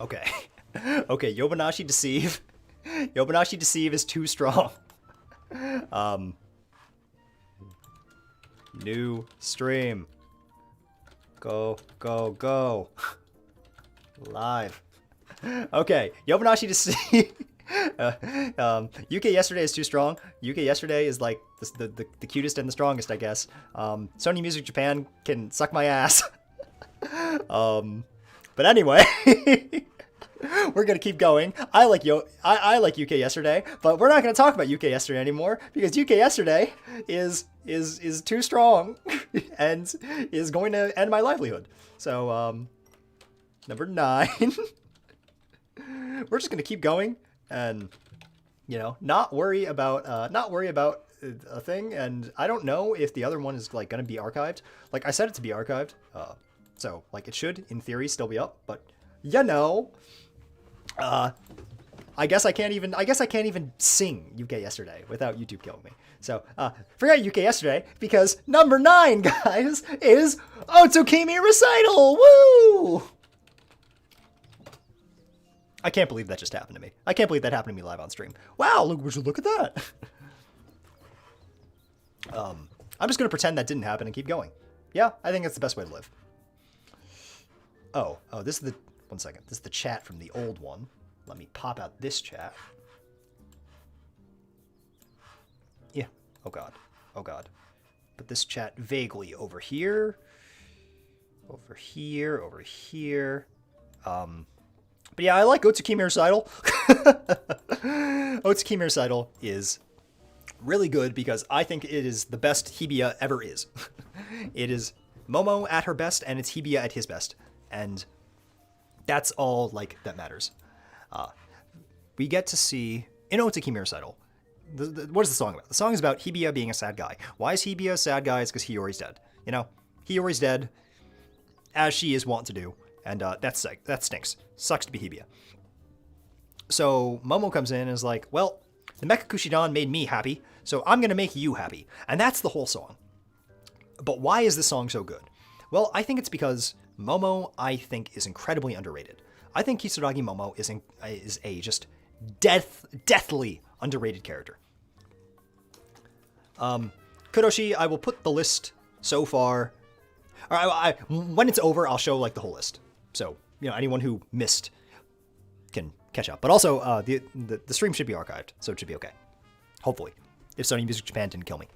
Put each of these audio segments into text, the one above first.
Okay. Okay, Yobanashi Deceive. Yobanashi Deceive is too strong. Um, New stream. Go, go, go. Live. Okay, Yobanashi Deceive. UK Yesterday is too strong. UK Yesterday is like the cutest and the strongest, I guess. Sony Music Japan can suck my ass. But anyway, we're gonna keep going. I like UK Yesterday, but we're not gonna talk about UK Yesterday anymore because UK Yesterday is too strong and is going to end my livelihood. So number 9. We're just gonna keep going and not worry about a thing. And I don't know if the other one is like gonna be archived. Like I said it to be archived. So like it should in theory still be up, but I guess I can't even sing UK Yesterday without YouTube killing me. So forget UK Yesterday because number 9, guys, is Otsukimi Recital. Woo! I can't believe that just happened to me. I can't believe that happened to me live on stream. Wow, would you look at that? I'm just gonna pretend that didn't happen and keep going. Yeah, I think that's the best way to live. Oh, this is one second. This is the chat from the old one. Let me pop out this chat. Yeah. Oh god. Oh god. Put this chat vaguely over here. Over here. Over here. But yeah, I like Otsukimi Recital. Otsukimi Recital is really good because I think it is the best Hibiya ever is. It is Momo at her best and it's Hibiya at his best. And that's all like that matters. We get to see in Otsukimi Recital. What is the song about? The song is about Hibiya being a sad guy. Why is Hibiya a sad guy? It's because Hiyori's dead. Hiyori's dead, as she is wont to do, and that stinks. Sucks to be Hibiya. So Momo comes in and is like, well, the Mecha Kushidan made me happy, so I'm gonna make you happy, and that's the whole song. But why is this song so good? Well, I think it's because Momo, I think, is incredibly underrated. I think Kisaragi Momo is a just deathly underrated character. Kuroshi, I will put the list so far. Or when it's over, I'll show like the whole list. So anyone who missed can catch up. But also, the stream should be archived, so it should be okay. Hopefully, if Sony Music Japan didn't kill me.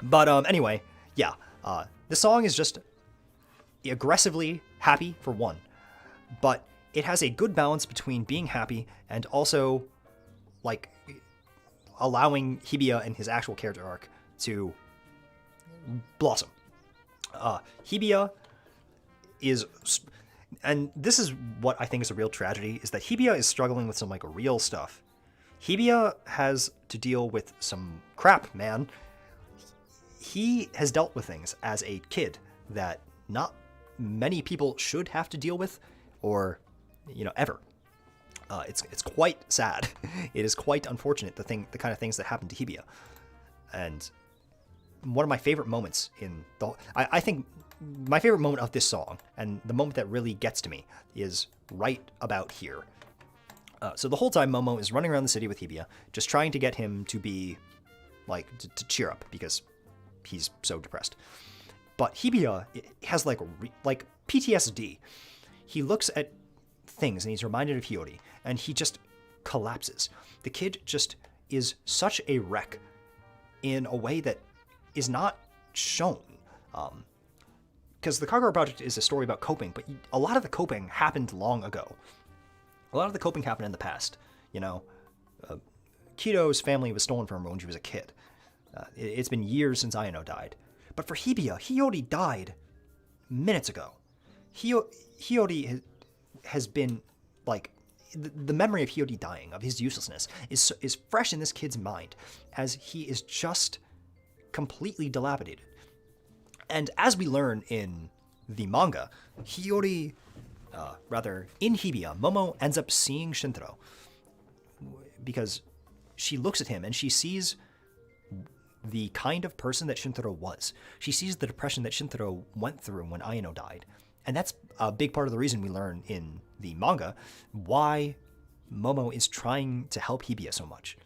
But anyway, yeah, the song is just aggressively happy for one, but it has a good balance between being happy and also like allowing Hibiya and his actual character arc to blossom. Hibiya is, and this is what I think is a real tragedy, is that Hibiya is struggling with some like real stuff. Hibiya has to deal with some crap, man. He has dealt with things as a kid that not many people should have to deal with, or ever. It's quite sad. It is quite unfortunate the kind of things that happen to Hibiya. And one of my favorite moments I think my favorite moment of this song, and the moment that really gets to me, is right about here. So the whole time Momo is running around the city with Hibiya, just trying to get him to be like to cheer up because he's so depressed. But Hibiya has like PTSD. He looks at things and he's reminded of Hiyori, and he just collapses. The kid just is such a wreck in a way that is not shown. Because the Kagepro Project is a story about coping, but a lot of the coping happened long ago. A lot of the coping happened in the past. Kido's family was stolen from her when she was a kid. It's been years since Ayano died. But for Hibiya, Hiyori died minutes ago. Hiyori has been, like, the memory of Hiyori dying, of his uselessness, is fresh in this kid's mind, as he is just completely dilapidated. And as we learn in the manga, in Hibiya, Momo ends up seeing Shintaro, because she looks at him and she sees the kind of person that Shintaro was. She sees the depression that Shintaro went through when Ayano died. And that's a big part of the reason we learn in the manga, why Momo is trying to help Hibiya so much.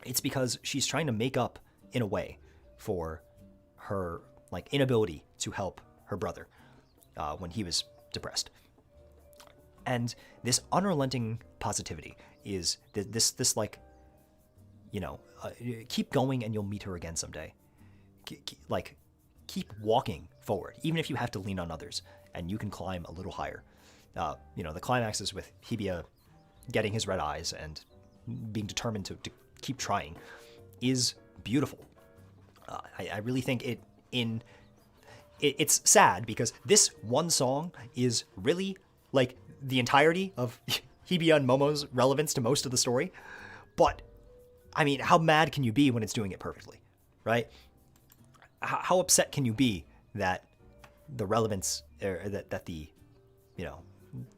It's because she's trying to make up, in a way, for her like inability to help her brother when he was depressed. And this unrelenting positivity is this like, you know, keep going and you'll meet her again someday. Like, keep walking forward, even if you have to lean on others, and you can climb a little higher. You know, the climax is with Hibiya getting his red eyes and being determined to keep trying is beautiful. I really think it's sad because this one song is really like the entirety of Hibiya and Momo's relevance to most of the story. But I mean, how mad can you be when it's doing it perfectly, right? How upset can you be that the relevance, or that the, you know,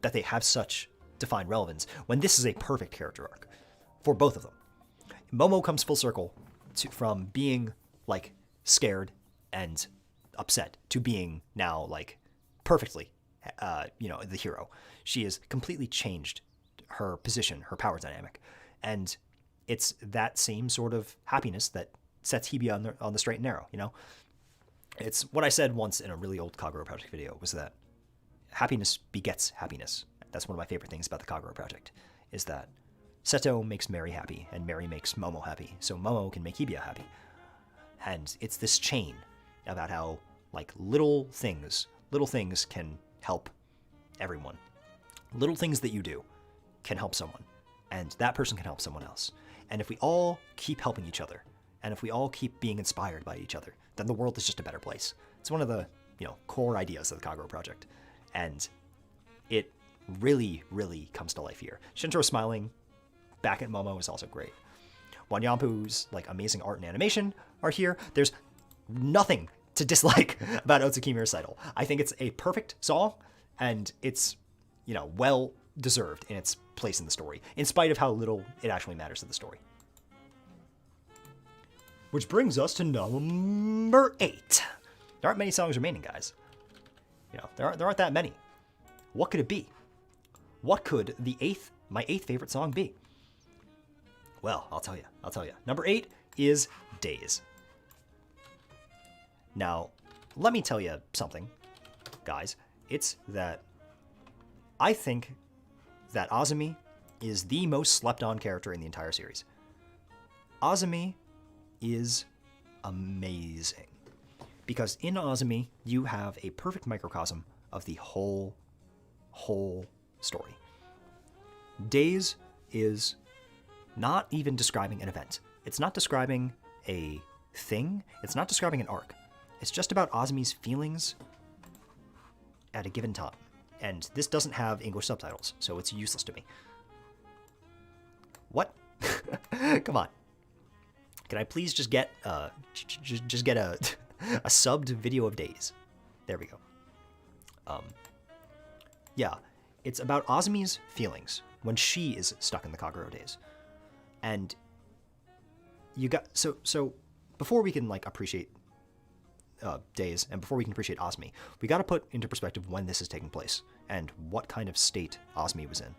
that they have such defined relevance when this is a perfect character arc for both of them? Momo comes full circle from being like scared and upset to being now like perfectly, you know, the hero. She has completely changed her position, her power dynamic, and it's that same sort of happiness that sets Hibiya on the straight and narrow. You know, it's what I said once in a really old Kagero Project video, was that happiness begets happiness. That's one of my favorite things about the Kagero Project, is that Seto makes Mary happy, and Mary makes Momo happy, so Momo can make Hibiya happy. And it's this chain about how like little things can help everyone. Little things that you do can help someone, and that person can help someone else. And if we all keep helping each other, and if we all keep being inspired by each other, then the world is just a better place. It's one of the, you know, core ideas of the Kagero Project, and it really, really comes to life here. Shintaro smiling back at Momo is also great. Wanyampu's like amazing art and animation are here. There's nothing to dislike about Otsukimi Recital. I think it's a perfect song, and it's, you know, well deserved in its place in the story, in spite of how little it actually matters to the story. Which brings us to number 8. There aren't many songs remaining, guys. You know, there aren't that many. What could it be? What could my eighth favorite song be? Well, I'll tell you. Number 8 is Daze. Now, let me tell you something, guys. It's that I think that Azumi is the most slept-on character in the entire series. Azumi is amazing, because in Azumi, you have a perfect microcosm of the whole story. Daze is not even describing an event. It's not describing a thing. It's not describing an arc. It's just about Azumi's feelings at a given time. And this doesn't have English subtitles, so it's useless to me. What? Come on. Can I please just get a subbed video of Daze? There we go. Yeah, it's about Azumi's feelings when she is stuck in the Kagero days. And you got so before we can like appreciate Daze, and before we can appreciate Azumi, we got to put into perspective when this is taking place and what kind of state Azumi was in.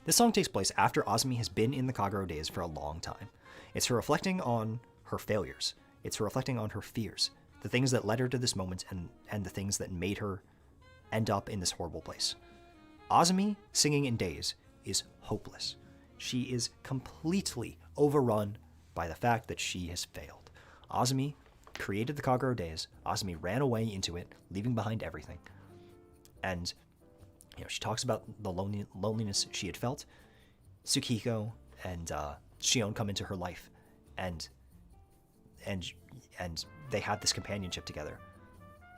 This song takes place after Azumi has been in the Kagero days for a long time. It's her reflecting on her failures. It's her reflecting on her fears, the things that led her to this moment, and the things that made her end up in this horrible place. Azumi singing in Daze is hopeless. She is completely overrun by the fact that she has failed. Azumi created the Kagero days. Azumi ran away into it, leaving behind everything. And, you know, she talks about the loneliness she had felt. Tsukihiko and Shion come into her life, and they have this companionship together.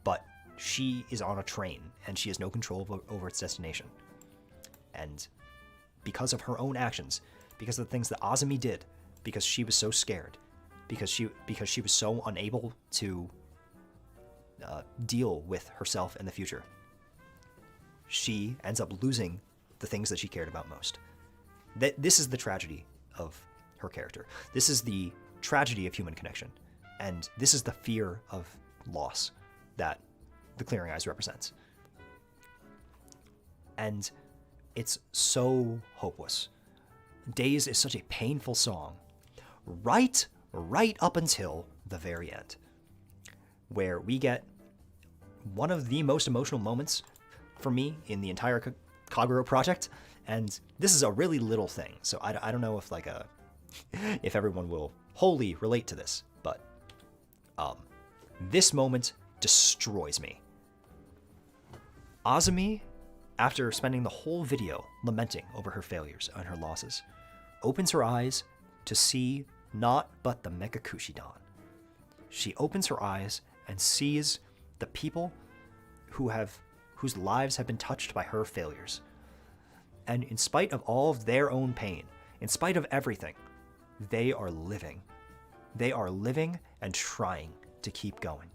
But she is on a train, and she has no control over its destination. And because of her own actions, because of the things that Azumi did, because she was so scared, because she was so unable to deal with herself and the future, she ends up losing the things that she cared about most. This is the tragedy of her character. This is the tragedy of human connection. And this is the fear of loss that the Clearing Eyes represents. And It's so hopeless. Daze is such a painful song, right up until the very end, where we get one of the most emotional moments for me in the entire Kagepro project. And this is a really little thing, so I don't know if if everyone will wholly relate to this, but this moment destroys me. Azumi, after spending the whole video lamenting over her failures and her losses, opens her eyes to see not but the Megakushidan. She opens her eyes and sees the people whose lives have been touched by her failures. And in spite of all of their own pain, in spite of everything, they are living. They are living and trying to keep going,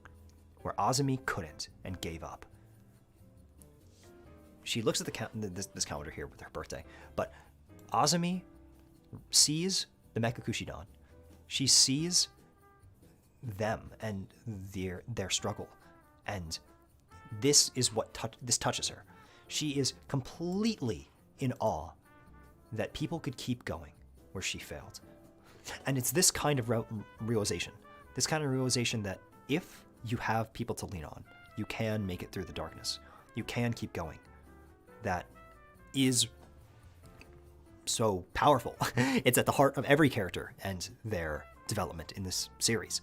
where Azumi couldn't and gave up. She looks at this calendar here with her birthday, but Azumi sees the Megakushidan. She sees them and their struggle, and this is what this touches her. She is completely in awe that people could keep going where she failed. And it's this kind of realization that if you have people to lean on, you can make it through the darkness. You can keep going. That is so powerful. It's at the heart of every character and their development in this series.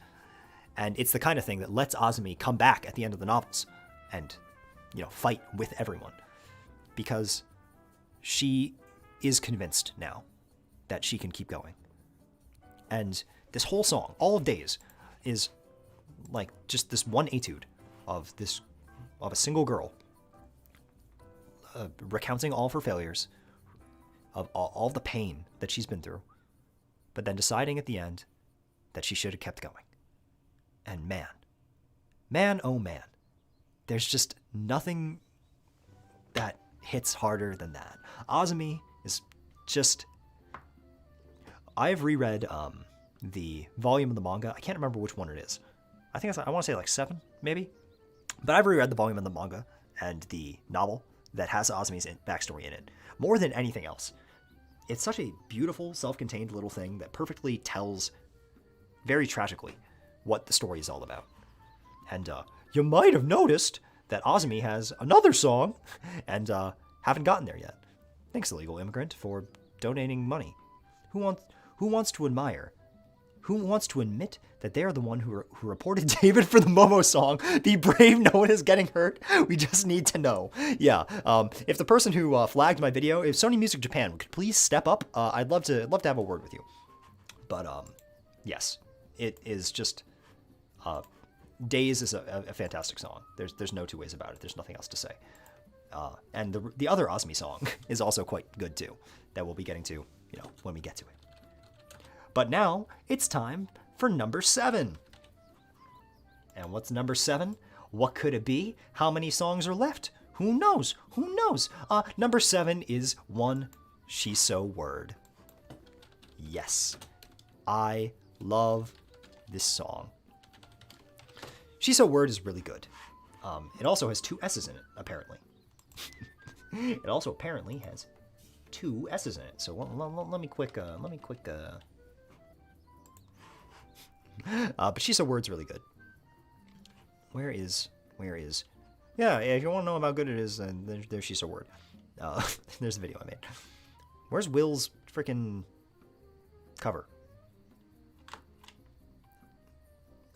And it's the kind of thing that lets Azumi come back at the end of the novels and, fight with everyone. Because she is convinced now that she can keep going. And this whole song, all of Daze, is like just this one etude of a single girl recounting all of her failures, of all the pain that she's been through, but then deciding at the end that she should have kept going. And man, oh man, there's just nothing that hits harder than that. Azumi is just... I've reread the volume of the manga. I can't remember which one it is. I want to say like 7, maybe. But I've reread the volume of the manga and the novel that has Azumi's backstory in it. More than anything else. It's such a beautiful, self-contained little thing that perfectly tells, very tragically, what the story is all about. And you might have noticed that Azumi has another song, and haven't gotten there yet. Thanks, Illegal Immigrant, for donating money. Who wants to admire? Who wants to admit that they are the one who reported David for the Momo song? Be brave, no one is getting hurt. We just need to know. Yeah, if the person who flagged my video, if Sony Music Japan could please step up, I'd love to have a word with you. But yes, it is just Daze is a fantastic song. There's no two ways about it. There's nothing else to say. And the other Azumi song is also quite good too. That we'll be getting to, when we get to it. But now it's time for number 7. And what's number 7? What could it be? How many songs are left? Who knows? Who knows? Number 7 is One Shiso Word. Yes, I love this song. Shiso Word is really good. It also has 2 S's in it, apparently. It also apparently has 2 S's in it. So let me quick. But Shiso Word's really good. Where is? Yeah, if you want to know how good it is, then there's Shiso Word. There's the video I made. Where's Will's freaking cover?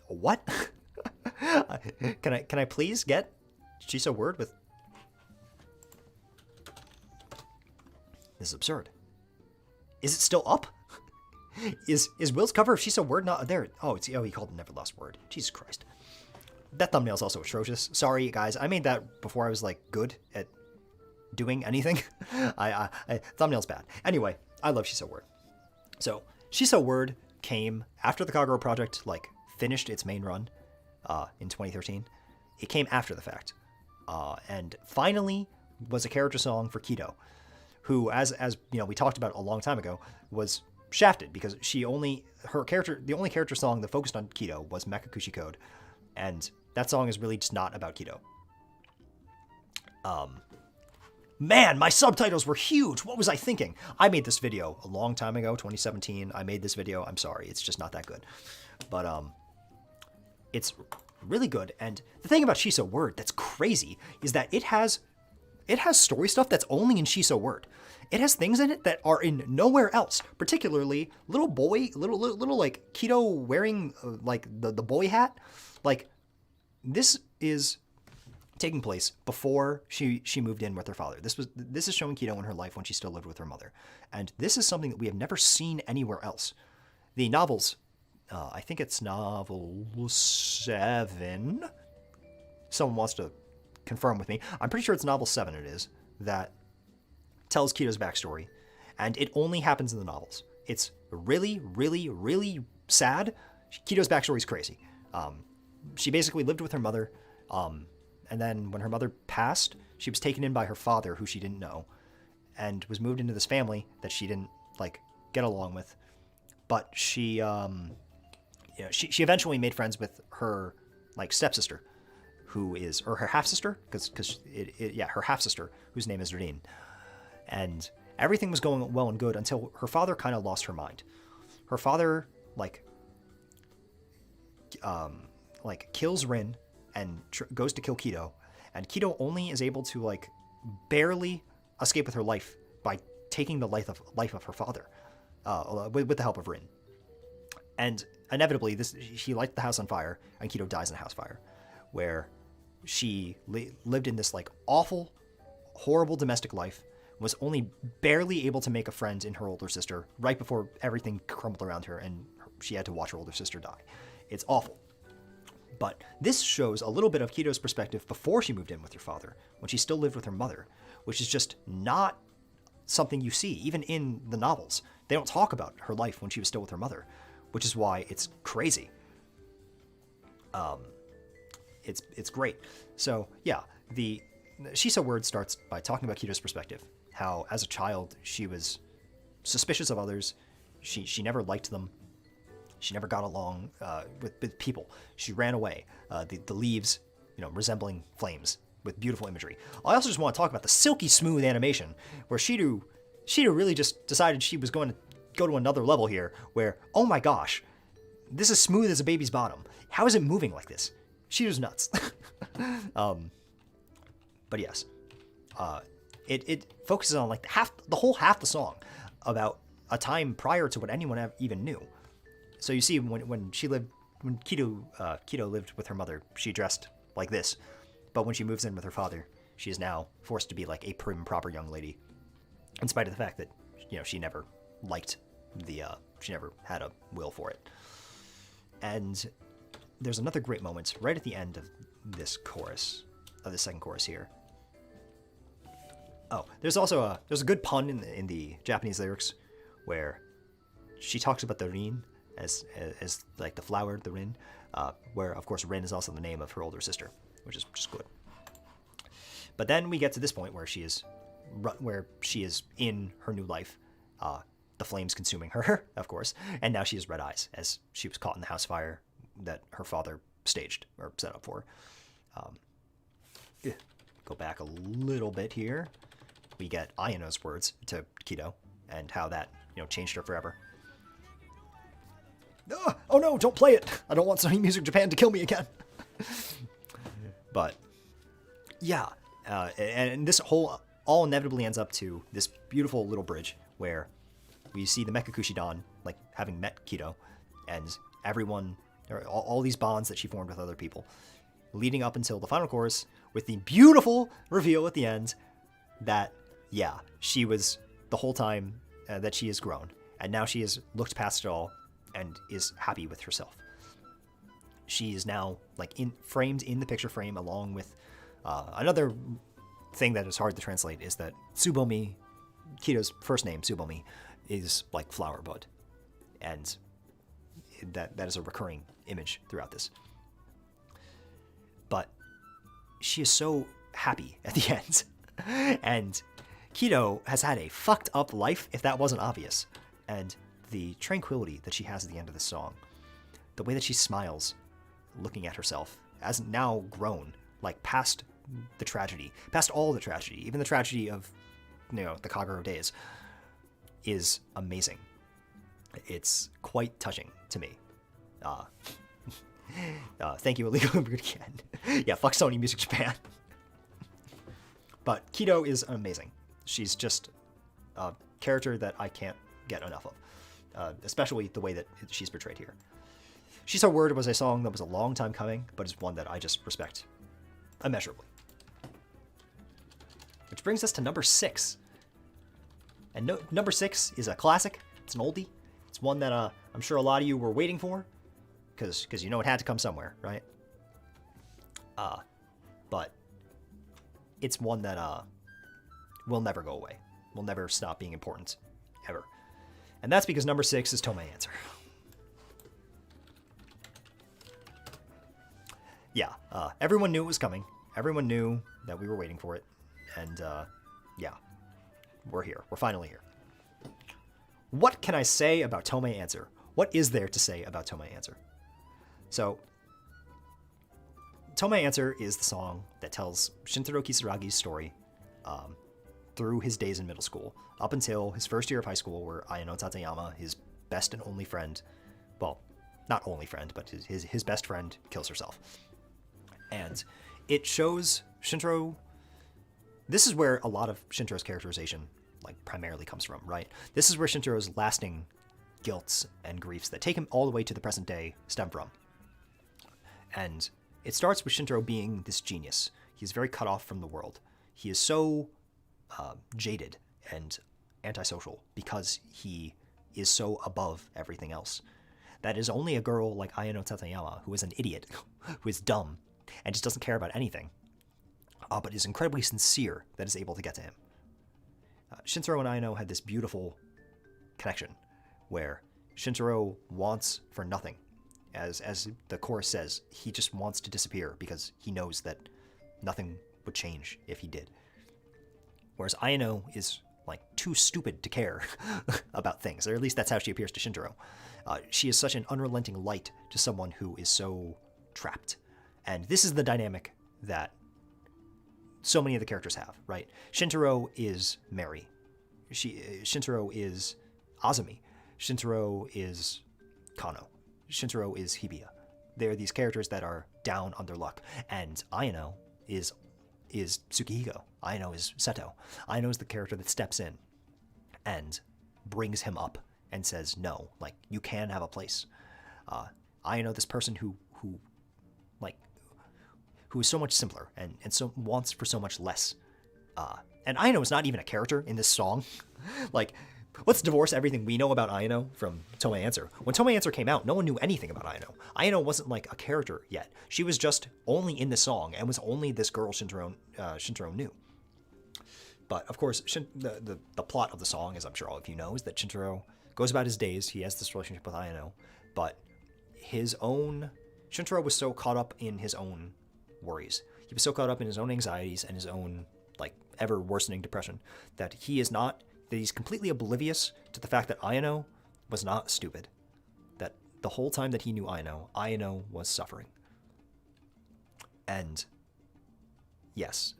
What? Can I please get Shiso Word with? This is absurd. Is it still up? Is Will's cover of Shiso Word not there? Oh, he called it Never Lost Word. Jesus Christ. That thumbnail's also atrocious. Sorry, guys. I made that before I was, good at doing anything. Thumbnail's bad. Anyway, I love Shiso Word. So, Shiso Word came after the Kagepro project, finished its main run in 2013. It came after the fact. And finally was a character song for Kido, who, as we talked about a long time ago, was shafted because the only character song that focused on Kido was Mekakushi Code, and that song is really just not about Kido. Man, my subtitles were huge. What was I thinking? I made this video a long time ago, 2017. I made this video. I'm sorry. It's just not that good. But it's really good. And the thing about Shiso Word that's crazy is that it has story stuff that's only in Shiso Word. It has things in it that are in nowhere else. Particularly little like Kido wearing like the boy hat. Like this is taking place before she moved in with her father. This is showing Kido in her life when she still lived with her mother. And this is something that we have never seen anywhere else. The novels, I think it's novel 7. Someone wants to confirm with me. I'm pretty sure it's novel 7 it is, that tells Kido's backstory. And it only happens in the novels. It's really, really, really sad. Kido's backstory is crazy. She basically lived with her mother, and then when her mother passed, she was taken in by her father, who she didn't know, and was moved into this family that she didn't like get along with. But she she eventually made friends with her like stepsister, who is, or her half sister, because her half sister, whose name is Rin, and everything was going well and good until her father kind of lost her mind. Her father like kills Rin and goes to kill Kido, and Kido only is able to like barely escape with her life by taking the life of her father, with the help of Rin. And inevitably, she lights the house on fire, and Kido dies in a house fire, where she lived in this like awful, horrible domestic life, was only barely able to make a friend in her older sister right before everything crumbled around her, and she had to watch her older sister die. It's awful. But this shows a little bit of Kido's perspective before she moved in with her father, when she still lived with her mother, which is just not something you see, even in the novels. They don't talk about her life when she was still with her mother, which is why it's crazy. It's great. So yeah, the Shiso Word starts by talking about Kido's perspective, how as a child she was suspicious of others, she never liked them. She never got along with people. She ran away. The leaves, resembling flames, with beautiful imagery. I also just want to talk about the silky smooth animation, where Shiru really just decided she was going to go to another level here, where, oh my gosh, this is smooth as a baby's bottom. How is it moving like this? Shiru's nuts. But yes, it focuses on like the whole half the song about a time prior to what anyone even knew. So you see, when Kido lived with her mother, she dressed like this. But when she moves in with her father, she is now forced to be like a prim, proper young lady, in spite of the fact that she never liked she never had a will for it. And there's another great moment right at the end of this chorus, of the second chorus here. Oh, there's also there's a good pun in the Japanese lyrics, where she talks about the rin as like the flower, the rin, where of course Rin is also the name of her older sister, which is just good. But then we get to this point where she is in her new life, the flames consuming her, of course, and now she has red eyes as she was caught in the house fire that her father staged or set up for her. Go back a little bit here. We get Ayano's words to Kido and how that changed her forever. Oh no, don't play it! I don't want Sony Music Japan to kill me again. But yeah, and this all inevitably ends up to this beautiful little bridge where we see the Mecha Kushidan like having met Kido, and everyone, or all these bonds that she formed with other people, leading up until the final chorus with the beautiful reveal at the end that she was the whole time that she has grown, and now she has looked past it all and is happy with herself. She is now like framed in the picture frame, along with another thing that is hard to translate is that Tsubomi, Kido's first name, Tsubomi, is like flower bud, and that is a recurring image throughout this. But she is so happy at the end, and Kido has had a fucked up life, if that wasn't obvious, and the tranquility that she has at the end of the song, the way that she smiles looking at herself as now grown, like past the tragedy, past all the tragedy, even the tragedy of, the Kagepro Daze, is amazing. It's quite touching to me. Thank you, Illegal Immigrant again. Yeah, fuck Sony Music Japan. But Kido is amazing. She's just a character that I can't get enough of, especially the way that she's portrayed here. She's Her Word was a song that was a long time coming, but is one that I just respect immeasurably. Which brings us to number 6. And number 6 is a classic. It's an oldie. It's one that I'm sure a lot of you were waiting for, because it had to come somewhere, right? But it's one that will never go away. Will never stop being important, ever. And that's because number 6 is Tomoe Answer. Yeah, everyone knew it was coming. Everyone knew that we were waiting for it. And, yeah, we're here. We're finally here. What can I say about Tomoe Answer? What is there to say about Tomoe Answer? So, Tomoe Answer is the song that tells Shintaro Kisaragi's story through his days in middle school, up until his first year of high school, where Ayano Tateyama, his best and only friend, well, not only friend, but his best friend, kills herself. And it shows Shintaro. This is where a lot of Shintaro's characterization, primarily comes from, right? This is where Shintaro's lasting guilts and griefs that take him all the way to the present day stem from. And it starts with Shintaro being this genius. He's very cut off from the world. He is so jaded and antisocial because he is so above everything else. That is only a girl like Ayano Tateyama, who is an idiot, who is dumb, and just doesn't care about anything, but is incredibly sincere, that is able to get to him. Shintaro and Ayano had this beautiful connection where Shintaro wants for nothing. As the chorus says, he just wants to disappear because he knows that nothing would change if he did. Whereas Ayano is too stupid to care about things, or at least that's how she appears to Shintaro. She is such an unrelenting light to someone who is so trapped. And this is the dynamic that so many of the characters have, right? Shintaro is Mary. Shintaro is Azumi. Shintaro is Kano. Shintaro is Hibiya. They're these characters that are down on their luck. And Ayano is Tsukihiko. Ayano is Seto. Ayano is the character that steps in and brings him up and says, no, you can have a place. Ayano, this person who is so much simpler and so wants for so much less. And Ayano is not even a character in this song. Let's divorce everything we know about Ayano from Tomoe Answer. When Tomoe Answer came out, no one knew anything about Ayano. Ayano wasn't a character yet. She was just only in the song and was only this girl Shintaro knew. But of course, the plot of the song, as I'm sure all of you know, is that Shintaro goes about his days. He has this relationship with Ayano, but Shintaro was so caught up in his own worries. He was so caught up in his own anxieties and his own ever worsening depression that he's completely oblivious to the fact that Ayano was not stupid. That the whole time that he knew Ayano was suffering. And yes,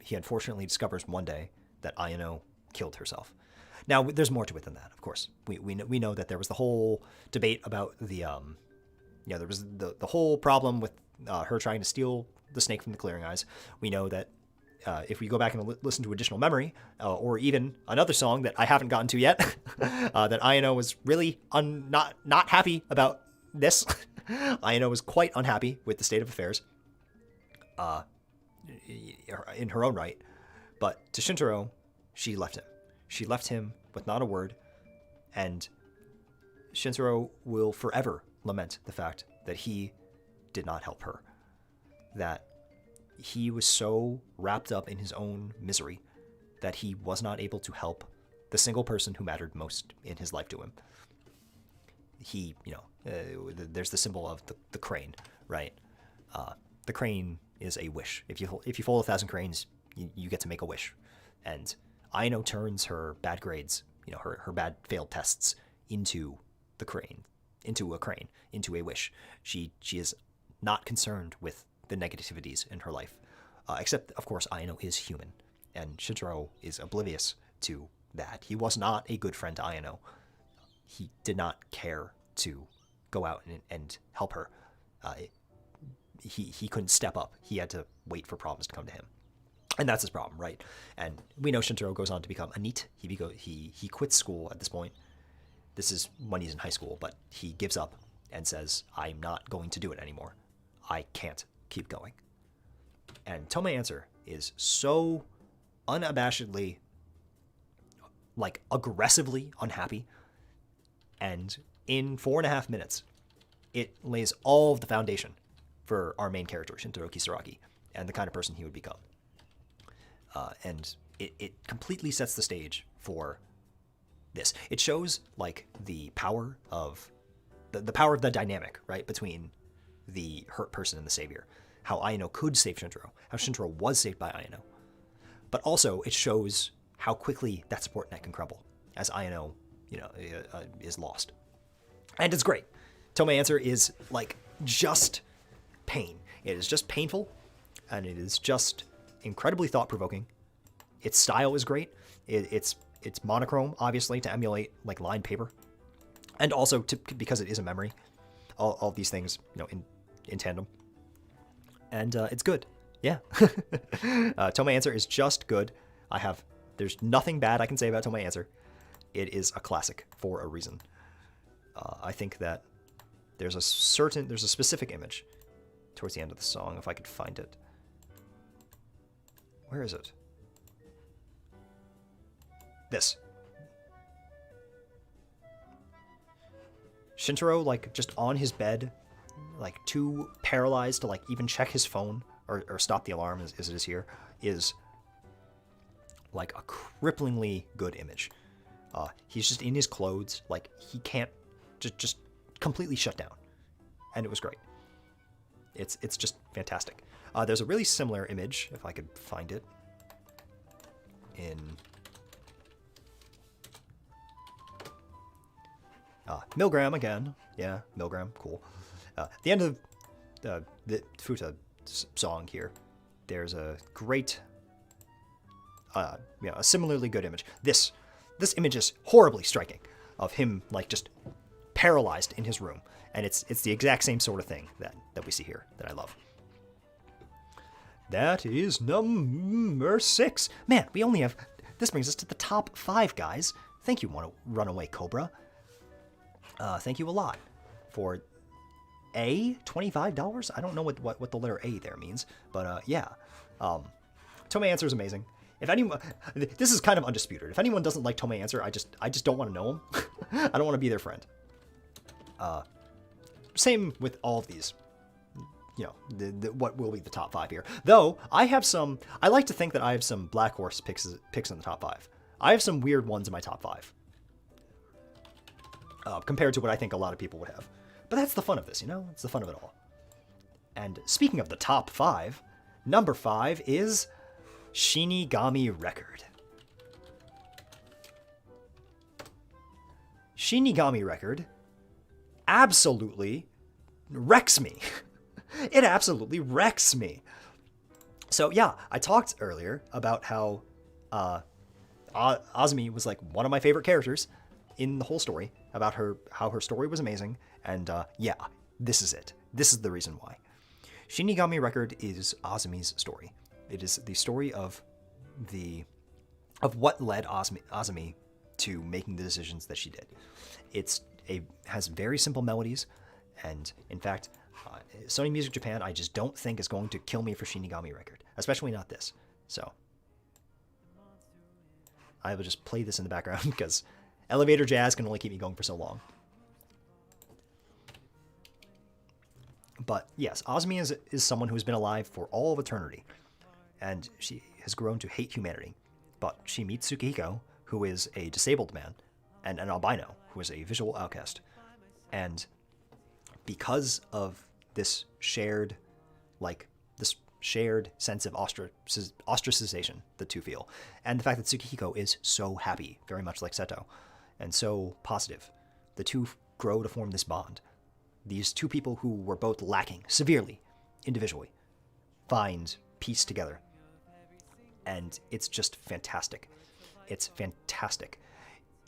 he unfortunately discovers one day that Ayano killed herself. Now, there's more to it than that, of course. We know that there was the whole debate about there was the whole problem with her trying to steal the snake from the clearing eyes. We know that if we go back and listen to Additional Memory, or even another song that I haven't gotten to yet, that Ayano was really not happy about this. Ayano was quite unhappy with the state of affairs in her own right. But to Shintaro, she left him. She left him with not a word, and Shintaro will forever lament the fact that he did not help her. That he was so wrapped up in his own misery that he was not able to help the single person who mattered most in his life to him. There's the symbol of the crane, right? The crane is a wish. If you fold 1,000 cranes, you get to make a wish. And Ayano turns her bad grades, her bad failed tests into a crane, into a wish. She is not concerned with the negativities in her life. Except, of course, Ayano is human, and Shintaro is oblivious to that. He was not a good friend to Ayano. He did not care to go out and help her. He couldn't step up. He had to wait for problems to come to him. And that's his problem, right? And we know Shintaro goes on to become a NEET. He quits school at this point. This is when he's in high school, but he gives up and says, I'm not going to do it anymore. I can't keep going. And Tomoe answer is so unabashedly, like, aggressively unhappy. And in 4.5 minutes, it lays all of the foundation for our main character, Shintaro Kisaragi, and the kind of person he would become. And it completely sets the stage for this. It shows, like, the power of the power of the dynamic, right, between the hurt person and the savior. How Ayano could save Shintaro, how Shintaro was saved by Ayano. But also, it shows how quickly that support net can crumble as Ayano, is lost. And it's great. Tomoe answer is, like, just pain. It is just painful, and it is just incredibly thought-provoking. Its style is great. It's monochrome, obviously, to emulate, like, lined paper. And also because it is a memory. All these things, in tandem. And it's good. Yeah. Tomoe answer is just good. There's nothing bad I can say about Tomoe answer. It is a classic for a reason. I think that there's a specific image towards the end of the song, if I could find it. Where is it? This. Shintaro, like, just on his bed, like, too paralyzed to, like, even check his phone or stop the alarm as it is here, is, like, a cripplingly good image. He's just in his clothes, like, he can't just completely shut down. And it was great. It's just fantastic. There's a really similar image, if I could find it, in Milgram again. Yeah, Milgram, cool. At the end of the Futa song here, there's a great, a similarly good image. This image is horribly striking, of him, like, just paralyzed in his room, and it's the exact same sort of thing that we see here that I love. That is number 6. Man, we only have... This brings us to the top 5, guys. Thank you, Runaway Cobra. Thank you a lot for $25? I don't know what the letter A there means, but yeah. Tomoe answer is amazing. If anyone... This is kind of undisputed. If anyone doesn't like Tomoe answer, I just don't want to know him. I don't want to be their friend. Same with all of these. What will be the top 5 here. Though, I like to think that I have some Black Horse picks in the top 5. I have some weird ones in my top 5. Compared to what I think a lot of people would have. But that's the fun of this, It's the fun of it all. And speaking of the top 5, number 5 is Shinigami Record. Shinigami Record absolutely wrecks me. It absolutely wrecks me. So yeah, I talked earlier about how Azumi was, like, one of my favorite characters in the whole story, about how her story was amazing, and yeah, this is it. This is the reason why. Shinigami Record is Azumi's story. It is the story of what led Azumi to making the decisions that she did. It has very simple melodies, and in fact, Sony Music Japan, I just don't think is going to kill me for Shinigami Record, especially not this. So I will just play this in the background because elevator jazz can only keep me going for so long. But yes, Azumi is someone who's been alive for all of eternity, and she has grown to hate humanity. But she meets Tsukihiko, who is a disabled man, and an albino, who is a visual outcast. And because of this shared sense of ostracization the two feel, and the fact that Tsukihiko is so happy, very much like Seto, and so positive, the two grow to form this bond. These two people who were both lacking severely individually find pieced together. And it's just fantastic. It's fantastic.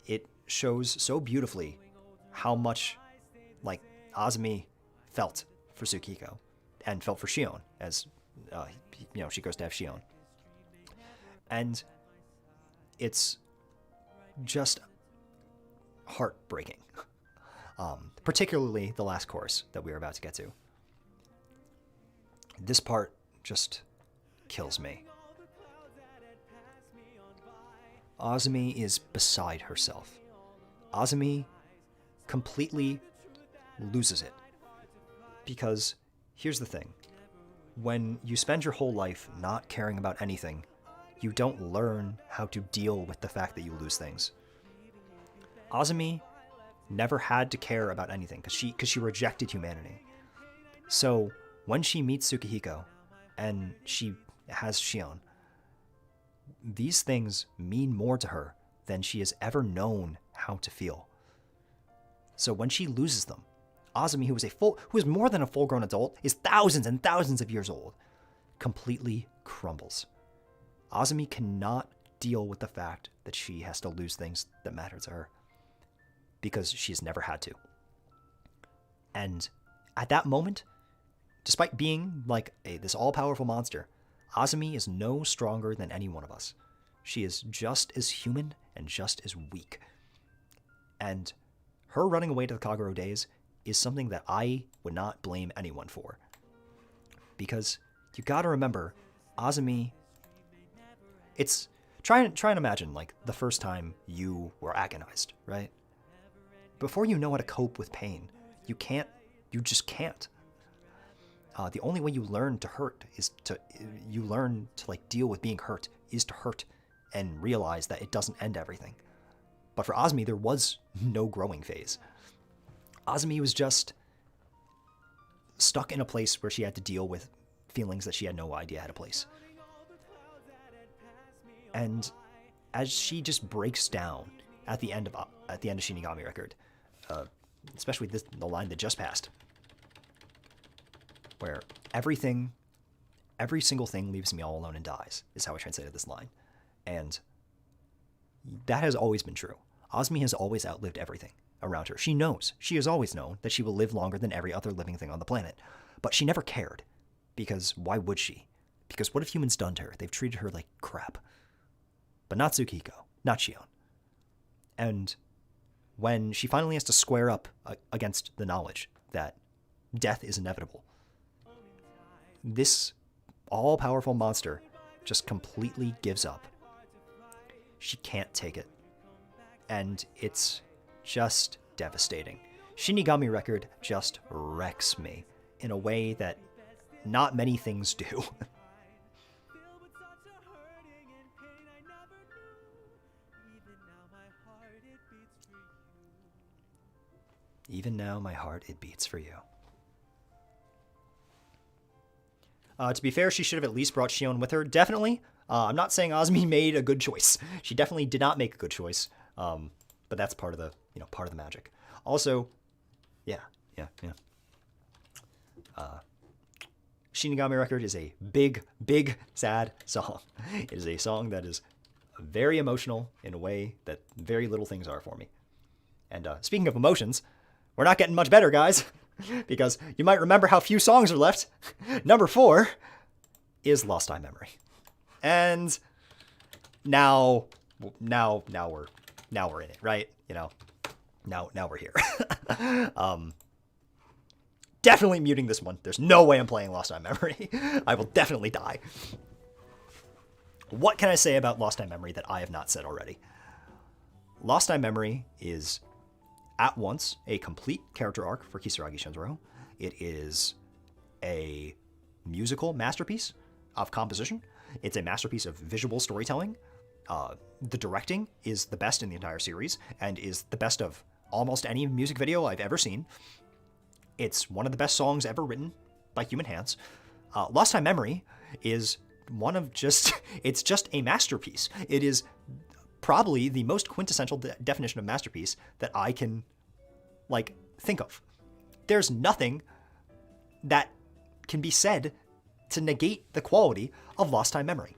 It shows so beautifully how much like Azumi felt for Tsukihiko and felt for Shion as she goes to have Shion. And it's just heartbreaking. Particularly the last chorus that we are about to get to. This part just kills me. Azumi is beside herself. Azumi completely loses it. Because here's the thing. When you spend your whole life not caring about anything, you don't learn how to deal with the fact that you lose things. Azumi never had to care about anything because she rejected humanity. So when she meets Tsukihiko and she has Shion, these things mean more to her than she has ever known how to feel. So when she loses them, Azumi, who is more than a full-grown adult, is thousands and thousands of years old, completely crumbles. Azumi cannot deal with the fact that she has to lose things that matter to her because she's never had to. And at that moment, despite being like this all-powerful monster, Azumi is no stronger than any one of us. She is just as human and just as weak. And her running away to the Kagero Daze is something that I would not blame anyone for. Because you gotta remember, Azumi, it's, try and imagine like the first time you were agonized, right? Before you know how to cope with pain, you just can't. The only way you learn to hurt you learn to like deal with being hurt is to hurt and realize that it doesn't end everything. But for Azumi, there was no growing phase. Azumi was just stuck in a place where she had to deal with feelings that she had no idea how to place. And as she just breaks down at the end of Shinigami Record, especially the line that just passed, where every single thing leaves me all alone and dies, is how I translated this line. And that has always been true. Azumi has always outlived everything around her. She has always known that she will live longer than every other living thing on the planet. But she never cared. Because why would she? Because what have humans done to her? They've treated her like crap. But not Tsukihiko, not Shion. And when she finally has to square up against the knowledge that death is inevitable, this all-powerful monster just completely gives up. She can't take it. And it's just devastating. Shinigami Record just wrecks me in a way that not many things do. Even now, my heart, it beats for you. To be fair, she should have at least brought Shion with her. Definitely. I'm not saying Azumi made a good choice. She definitely did not make a good choice. But that's part of the, part of the magic. Also, yeah. Shinigami Record is a big, big, sad song. It is a song that is very emotional in a way that very little things are for me. And speaking of emotions, we're not getting much better, guys, because you might remember how few songs are left. Number 4 is Lost Time Memory. And now we're in it, right? Now we're here. Definitely muting this one. There's no way I'm playing Lost Time Memory. I will definitely die. What can I say about Lost Time Memory that I have not said already? Lost Time Memory is at once a complete character arc for Kisaragi Shunzuru. It is a musical masterpiece of composition. It's a masterpiece of visual storytelling. The directing is the best in the entire series and is the best of almost any music video I've ever seen. It's one of the best songs ever written by human hands. Lost Time Memory is one of it's just a masterpiece. It is probably the most quintessential definition of masterpiece that I can, think of. There's nothing that can be said to negate the quality of Lost Time Memory.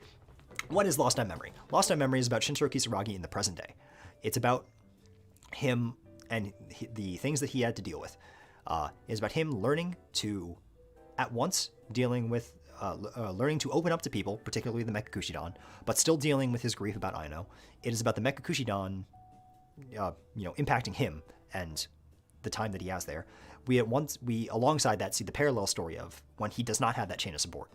What is Lost Time Memory? Lost Time Memory is about Shintaro Kisaragi in the present day. It's about him and the things that he had to deal with. It's about him learning to, at once, dealing with, learning to open up to people, particularly the Mekakushidan, but still dealing with his grief about Ayano. It is about the Mekakushidan, impacting him and the time that he has there. We alongside that see the parallel story of when he does not have that chain of support,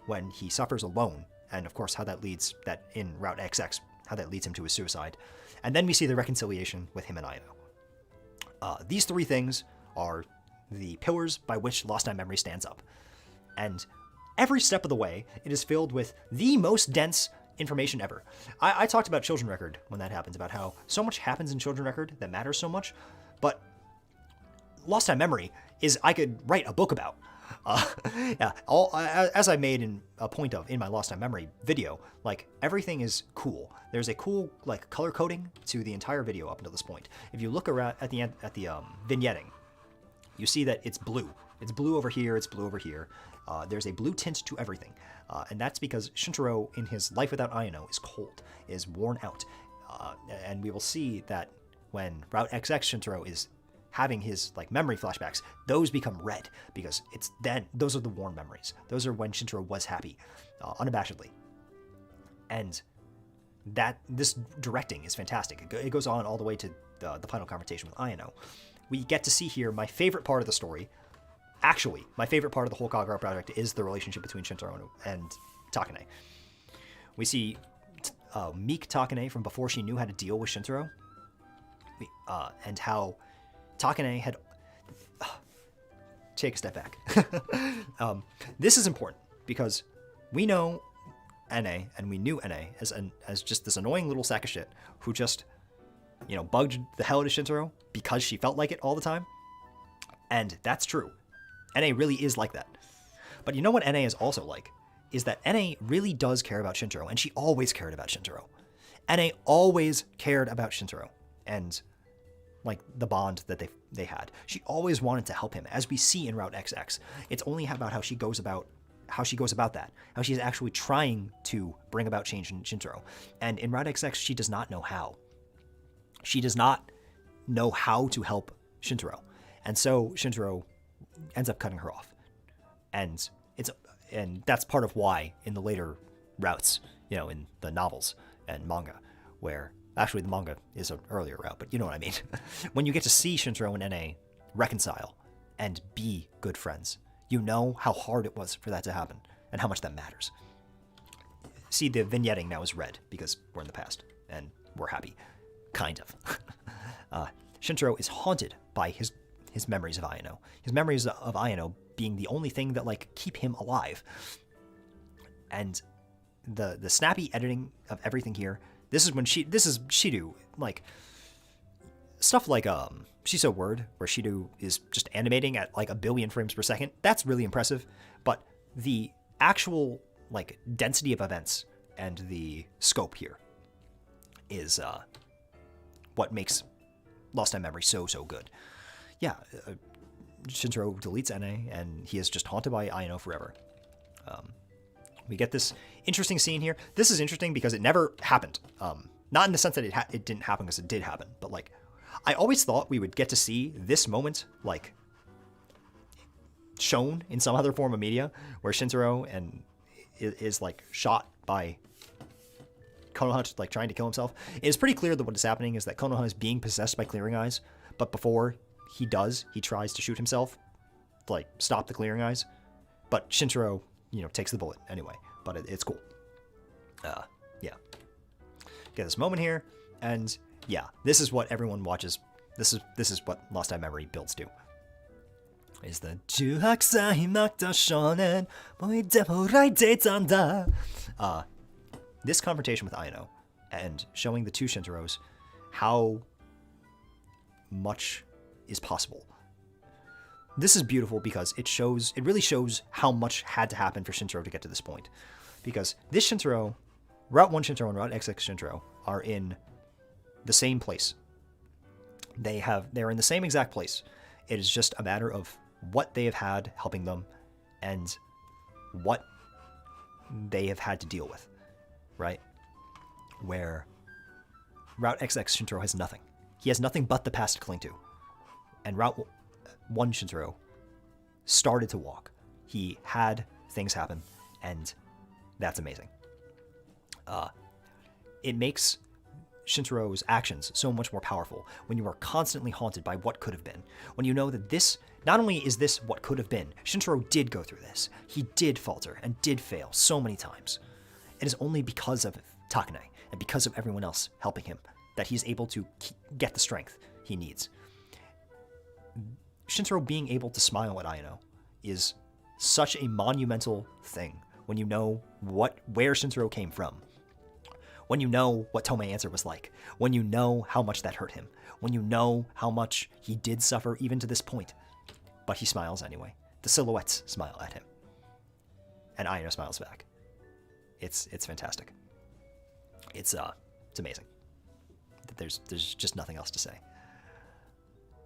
when he suffers alone, and of course how that leads that in Route XX, how that leads him to his suicide. And then we see the reconciliation with him and Ayano. These three things are the pillars by which Lost Time Memory stands up. And every step of the way, it is filled with the most dense information ever. I talked about Children Record when that happens, about how so much happens in Children Record that matters so much, but Lost Time Memory is I could write a book about. As I made a point of in my Lost Time Memory video, like everything is cool. There's a cool like color coding to the entire video up until this point. If you look around at the end at the vignetting, you see that it's blue. It's blue over here. It's blue over here. There's a blue tint to everything, and that's because Shintaro in his life without Ayano is cold, is worn out, and we will see that when Route XX Shintaro is having his like memory flashbacks, those become red because it's then those are the warm memories. Those are when Shintaro was happy, unabashedly. And that this directing is fantastic. It goes on all the way to the final confrontation with Ayano. We get to see here my favorite part of the story. Actually, my favorite part of the whole Kagepro project is the relationship between Shintaro and Takane. We see meek Takane from before she knew how to deal with Shintaro, and how Takane had... take a step back. This is important because we know NA, and we knew NA as just this annoying little sack of shit who just, bugged the hell out of Shintaro because she felt like it all the time. And that's true. NA really is like that. But you know what NA is also like? Is that NA really does care about Shintaro, and she always cared about Shintaro. NA always cared about Shintaro, and like the bond that they had. She always wanted to help him, as we see in Route XX. It's only about how she goes about that, how she's actually trying to bring about change in Shintaro. And in Route XX, she does not know how. She does not know how to help Shintaro. And so Shintaro ends up cutting her off. And that's part of why in the later routes, in the novels and manga, where actually the manga is an earlier route, but you know what I mean. When you get to see Shintaro and NA reconcile and be good friends, you know how hard it was for that to happen and how much that matters. See, the vignetting now is red because we're in the past and we're happy. Kind of. Shintaro is haunted by his memories of Ayano. His memories of Ayano being the only thing that like keep him alive. And the snappy editing of everything here. This is Shido, like stuff like Shiso Word, where Shido is just animating at like 1 billion frames per second. That's really impressive, but the actual like density of events and the scope here is what makes Lost Time Memory so good. Yeah, Shintaro deletes NA, and he is just haunted by Ayano forever. We get this interesting scene here. This is interesting because it never happened. Not in the sense that it didn't happen because it did happen, but like I always thought we would get to see this moment like shown in some other form of media, where Shintaro is like shot by Konoha like trying to kill himself. It is pretty clear that what is happening is that Konoha is being possessed by Clearing Eyes, but before he tries to shoot himself, to, like stop the Clearing Eyes, but Shintaro takes the bullet anyway, but it's cool. Yeah. Get this moment here, and yeah, this is what everyone watches. This is what Lost Time Memory builds to. Is the 18歳になった少年もうでも泣いてたんだ. This confrontation with Ayano and showing the two Shintaros how much is possible. This is beautiful because it really shows how much had to happen for Shintaro to get to this point. Because this Shintaro, Route 1 Shintaro and Route XX Shintaro are in the same place. They're in the same exact place. It is just a matter of what they have had helping them and what they have had to deal with, right? Where Route XX Shintaro has nothing. He has nothing but the past to cling to. And Route 1 Shintaro started to walk. He had things happen, and that's amazing. It makes Shintaro's actions so much more powerful when you are constantly haunted by what could have been. When you know that this, not only is this what could have been, Shintaro did go through this. He did falter and did fail so many times. It is only because of Takane and because of everyone else helping him that he's able to get the strength he needs. Shintaro being able to smile at Ayano is such a monumental thing when you know where Shintaro came from. When you know what Tome's answer was like, when you know how much that hurt him, when you know how much he did suffer even to this point, but he smiles anyway. The silhouettes smile at him, and Ayano smiles back. It's fantastic. It's amazing. There's just nothing else to say.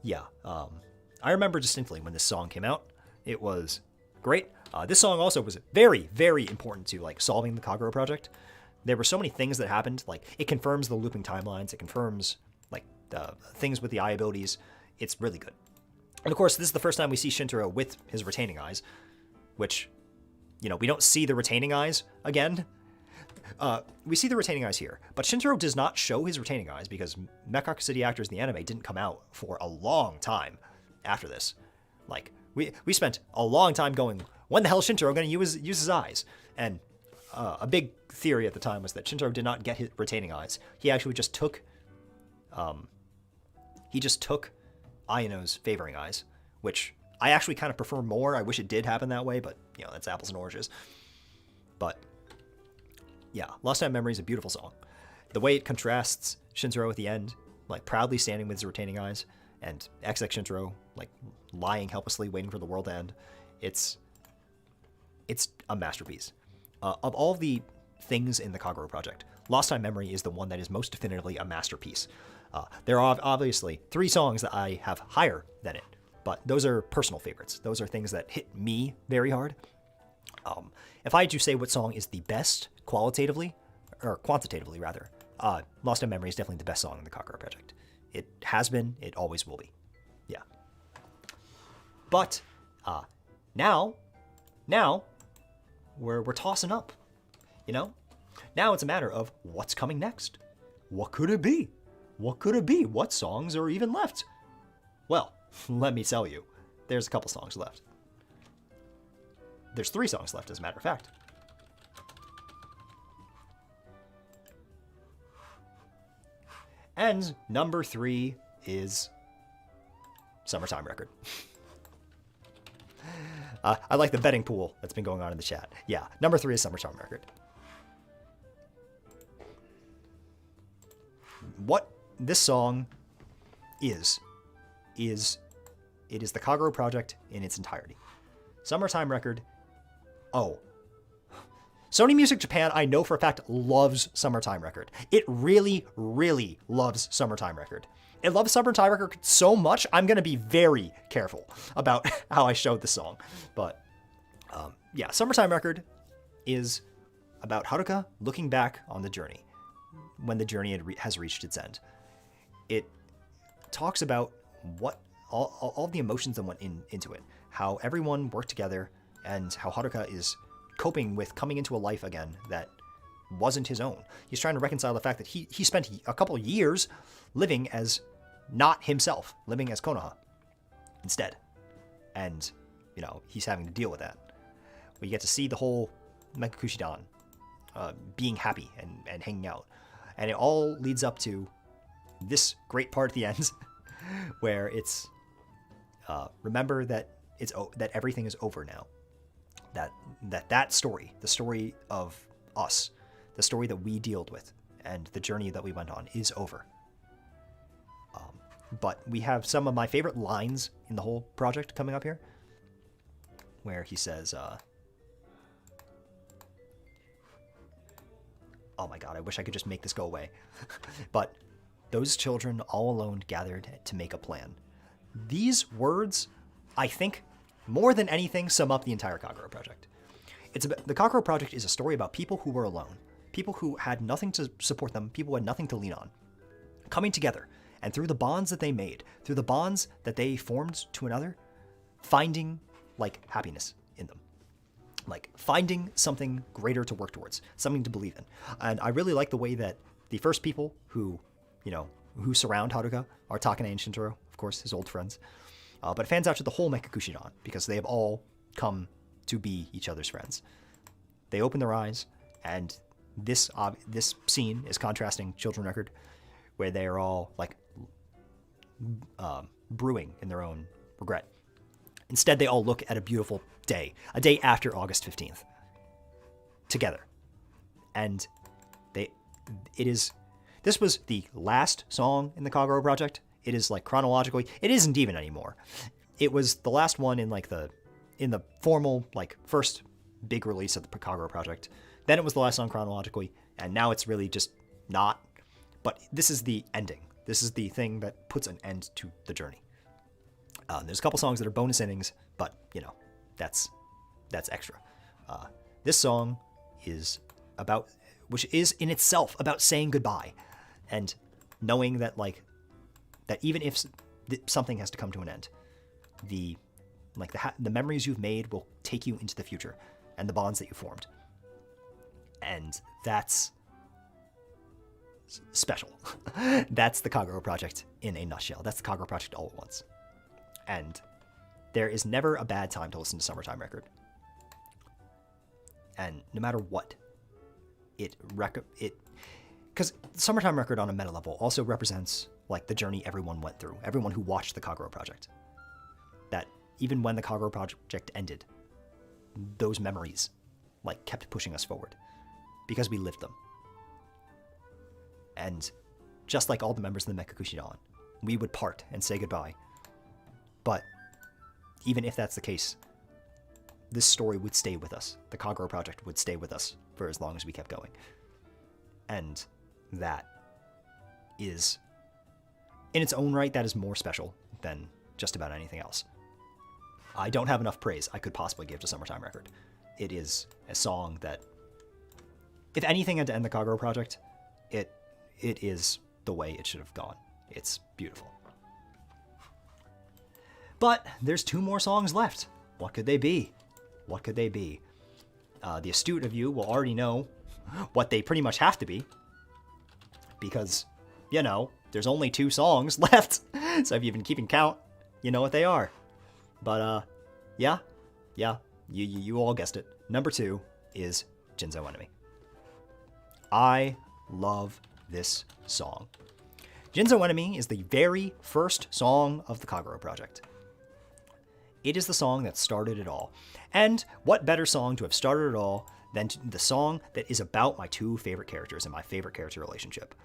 Yeah, I remember distinctly when this song came out. It was great. This song also was very, very important to like solving the Kagepro project. There were so many things that happened. Like, it confirms the looping timelines. It confirms, like, the things with the eye abilities. It's really good. And, of course, this is the first time we see Shintaro with his retaining eyes, which, you know, we don't see the retaining eyes again. We see the retaining eyes here, but Shintaro does not show his retaining eyes because Mecha City Actors in the anime didn't come out for a long time after this. Like, we spent a long time going, when the hell is Shintaro going to use his eyes? And a big theory at the time was that Shintaro did not get his retaining eyes. He actually just took, Ayano's favoring eyes, which I actually kind of prefer more. I wish it did happen that way, but, you know, that's apples and oranges. But, yeah, Lost Time Memory is a beautiful song. The way it contrasts Shintaro at the end, like, proudly standing with his retaining eyes, and XX Shintaro, like, lying helplessly, waiting for the world to end, it's a masterpiece. Of all the things in the Kagepro project, Lost Time Memory is the one that is most definitively a masterpiece. There are obviously 3 songs that I have higher than it, but those are personal favorites. Those are things that hit me very hard. If I had to say what song is the best quantitatively, rather, Lost Time Memory is definitely the best song in the Kagepro project. It has been, it always will be. Yeah. But now we're tossing up, you know? Now it's a matter of what's coming next. What could it be? What could it be? What songs are even left? Well, let me tell you, there's a couple songs left. There's 3 songs left, as a matter of fact. And number 3 is Summertime Record. I like the betting pool that's been going on in the chat. Yeah, number 3 is Summertime Record. What this song is the Kagepro project in its entirety. Summertime Record. Oh. Sony Music Japan, I know for a fact, loves Summertime Record. It really, really loves Summertime Record. It loves Summertime Record so much, I'm going to be very careful about how I showed the song. But, yeah, Summertime Record is about Haruka looking back on the journey when the journey has reached its end. It talks about what all the emotions that went into it, how everyone worked together, and how Haruka is coping with coming into a life again that wasn't his own. He's trying to reconcile the fact that he spent a couple of years living as not himself, living as Konoha instead. And, you know, he's having to deal with that. We get to see the whole Mekakushidan being happy and hanging out. And it all leads up to this great part at the end where it's remember that that everything is over now. That story, the story of us, the story that we dealt with, and the journey that we went on is over. But we have some of my favorite lines in the whole project coming up here, where he says, oh my god, I wish I could just make this go away. But those children all alone gathered to make a plan. These words, I think, more than anything, sum up the entire Kagepro project. The Kagepro Project is a story about people who were alone, people who had nothing to support them, people who had nothing to lean on, coming together, and through the bonds that they made, through the bonds that they formed to another, finding like happiness in them, like finding something greater to work towards, something to believe in. And I really like the way that the first people who, who surround Haruka are Takane and Shintaro, of course, his old friends. But it fans out to the whole Mekakushidan because they have all come to be each other's friends. They open their eyes, and this scene is contrasting Children Record, where they are all like brewing in their own regret. Instead, they all look at a beautiful day, a day after August 15th, together. And this was the last song in the Kagepro Project. It is like chronologically, it isn't even anymore. It was the last one in like in the formal like first big release of the Kagepro Project. Then it was the last song chronologically, and now it's really just not. But this is the ending. This is the thing that puts an end to the journey. There's a couple songs that are bonus endings, but that's extra. This song is which is in itself about saying goodbye, and knowing that that even if something has to come to an end, the memories you've made will take you into the future, and the bonds that you formed, and that's special. That's the Kagepro Project in a nutshell. That's the Kagepro Project all at once. And there is never a bad time to listen to Summertime Record. And no matter what, because Summertime Record on a meta level also represents like the journey everyone went through, everyone who watched the Kagepro Project. That even when the Kagepro Project ended, those memories like kept pushing us forward because we lived them. And just like all the members of the Mekakushidan, we would part and say goodbye. But even if that's the case, this story would stay with us. The Kagepro Project would stay with us for as long as we kept going. And that is, in its own right, that is more special than just about anything else. I don't have enough praise I could possibly give to Summertime Record. It is a song that, if anything had to end the Kagepro Project, it is the way it should have gone. It's beautiful. But there's 2 more songs left. What could they be? What could they be? The astute of you will already know what they pretty much have to be, because, there's only 2 songs left. So if you've been keeping count, you know what they are. But, yeah, you all guessed it. Number 2 is Jinzou Enemy. I love this song. Jinzou Enemy is the very first song of the Kagepro Project. It is the song that started it all. And what better song to have started it all than the song that is about my 2 favorite characters and my favorite character relationship.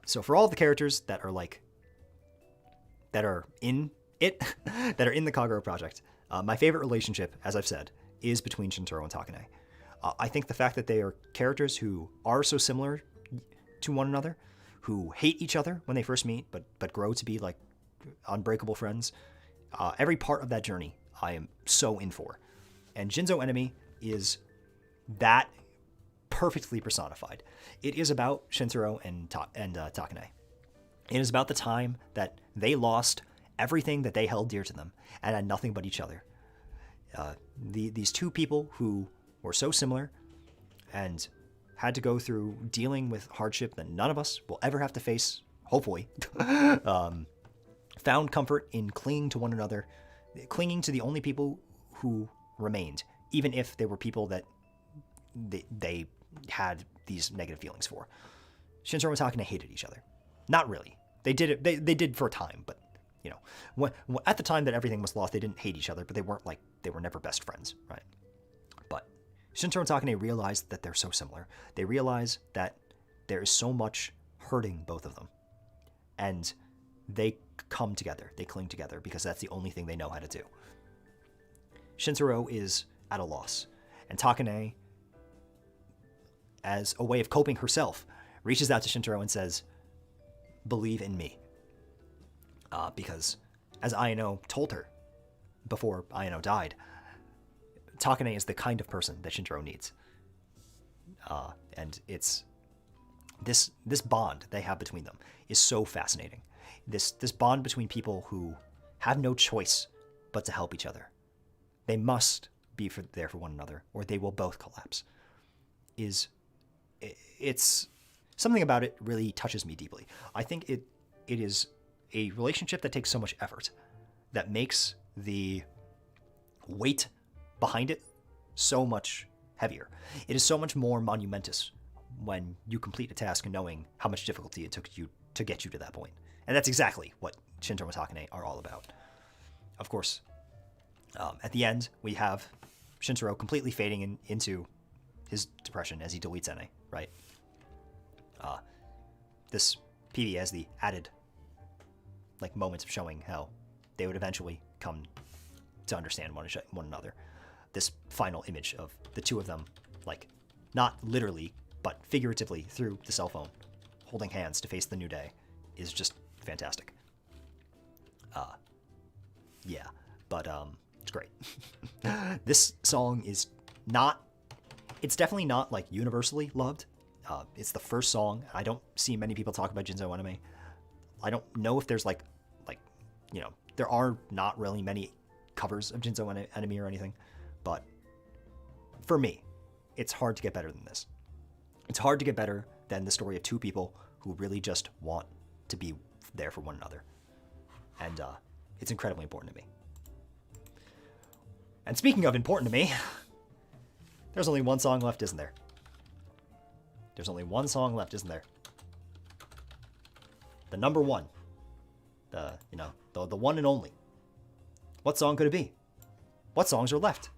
So for all of the characters that are in it, that are in the Kagepro Project, my favorite relationship, as I've said, is between Shintaro and Takane. I think the fact that they are characters who are so similar to one another, who hate each other when they first meet, but grow to be like unbreakable friends. Every part of that journey I am so in for. And Jinzou Enemy is that perfectly personified. It is about Shintaro and Takane. It is about the time that they lost everything that they held dear to them and had nothing but each other. These 2 people who were so similar and had to go through dealing with hardship that none of us will ever have to face, hopefully, found comfort in clinging to one another, clinging to the only people who remained, even if they were people that they had these negative feelings for. Shintaro and Takane hated each other. Not really. They did it. They did for a time, but at the time that everything was lost, they didn't hate each other, but they were never best friends, right? But Shintaro and Takane realize that they're so similar. They realize that there is so much hurting both of them, and they come together. They cling together because that's the only thing they know how to do. Shintaro is at a loss, and Takane, as a way of coping herself, reaches out to Shintaro and says, "Believe in me." Because, as Ayano told her before Ayano died, Takane is the kind of person that Shintaro needs. And it's this bond they have between them is so fascinating. This bond between people who have no choice but to help each other. They must be there for one another, or they will both collapse. It's something about it really touches me deeply. I think it is a relationship that takes so much effort, that makes the weight behind it so much heavier. It is so much more monumentous when you complete a task knowing how much difficulty it took you to get you to that point. And that's exactly what Shintaro and Takane are all about. Of course, at the end, we have Shintaro completely fading into his depression as he deletes Ene, right? This PV has the added moments of showing how they would eventually come to understand one another. This final image of the two of them, not literally, but figuratively through the cell phone, holding hands to face the new day, is just fantastic. Yeah, but it's great. This song is it's definitely not universally loved. It's the first song. I don't see many people talk about Jinzou Enemy. I don't know if there's there are not really many covers of Jinzou Enemy or anything, but for me, it's hard to get better than this. It's hard to get better than the story of two people who really just want to be there for one another. And it's incredibly important to me. And speaking of important to me, there's only one song left, isn't there? There's only one song left, isn't there? The number one. The one and only. What song could it be? What songs are left?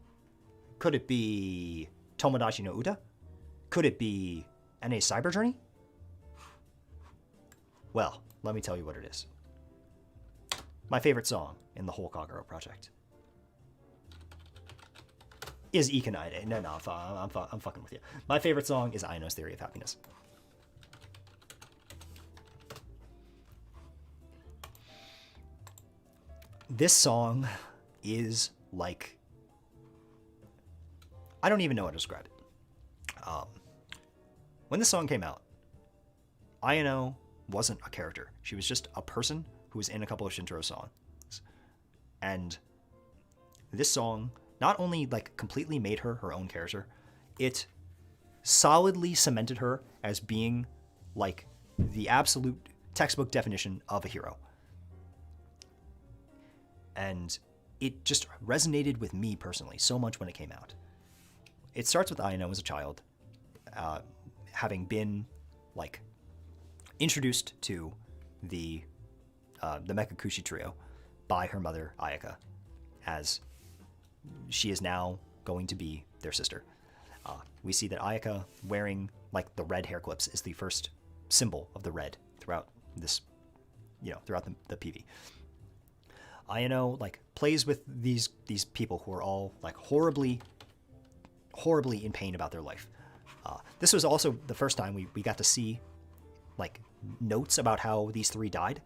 Could it be Tomodachi no Uta? Could it be NA Cyber Journey? Well, let me tell you what it is. My favorite song in the whole Kagepro project is Ikanaide. No, I'm fucking with you. My favorite song is Ayano's Theory of Happiness. This song is I don't even know how to describe it. When this song came out, Ayano wasn't a character. She was just a person who was in a couple of Shintaro songs. And this song not only completely made her her own character, it solidly cemented her as being the absolute textbook definition of a hero. And it just resonated with me personally so much when it came out. It starts with Ayano as a child, having been introduced to the Mekakushi trio by her mother Ayaka, as she is now going to be their sister. We see that Ayaka wearing the red hair clips is the first symbol of the red throughout this, throughout the PV. Ayano plays with these people who are all horribly in pain about their life. This was also the first time we got to see notes about how these three died,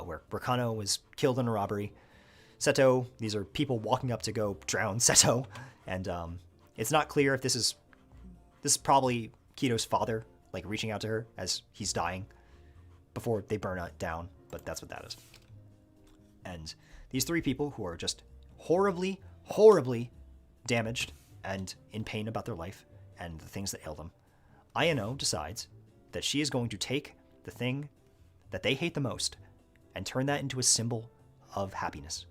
where Rakano was killed in a robbery. Seto, these are people walking up to go drown Seto, and it's not clear if this is probably Kito's father reaching out to her as he's dying before they burn it down, but that's what that is. And these three people who are just horribly damaged and in pain about their life and the things that ail them, Ayano decides that she is going to take the thing that they hate the most and turn that into a symbol of happiness.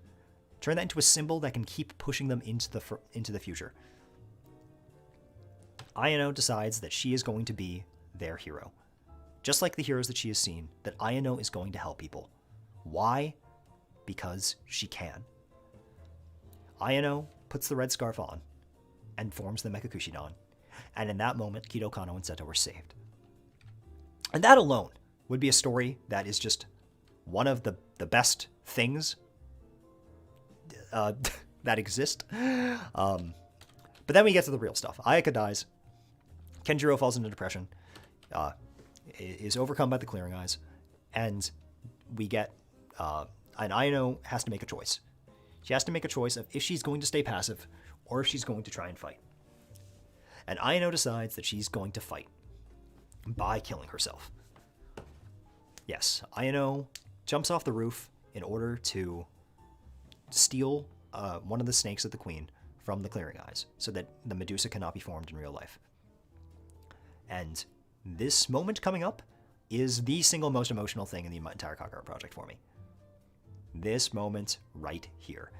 Turn that into a symbol that can keep pushing them into the future. Ayano decides that she is going to be their hero. Just like the heroes that she has seen, that Ayano is going to help people. Why? Because she can. Ayano puts the red scarf on and forms the Mekakushi Dan, and in that moment, Kito, Kano, and Seto were saved. And that alone would be a story that is just one of the best things that exist. But then we get to the real stuff. Ayaka dies. Kenjiro falls into depression, is overcome by the clearing eyes, and we get... and Ayano has to make a choice. She has to make a choice of if she's going to stay passive or if she's going to try and fight. And Ayano decides that she's going to fight by killing herself. Yes, Ayano jumps off the roof in order to steal one of the snakes of the queen from the clearing eyes so that the Medusa cannot be formed in real life. And this moment coming up is the single most emotional thing in the entire Kagepro project for me. This moment right here.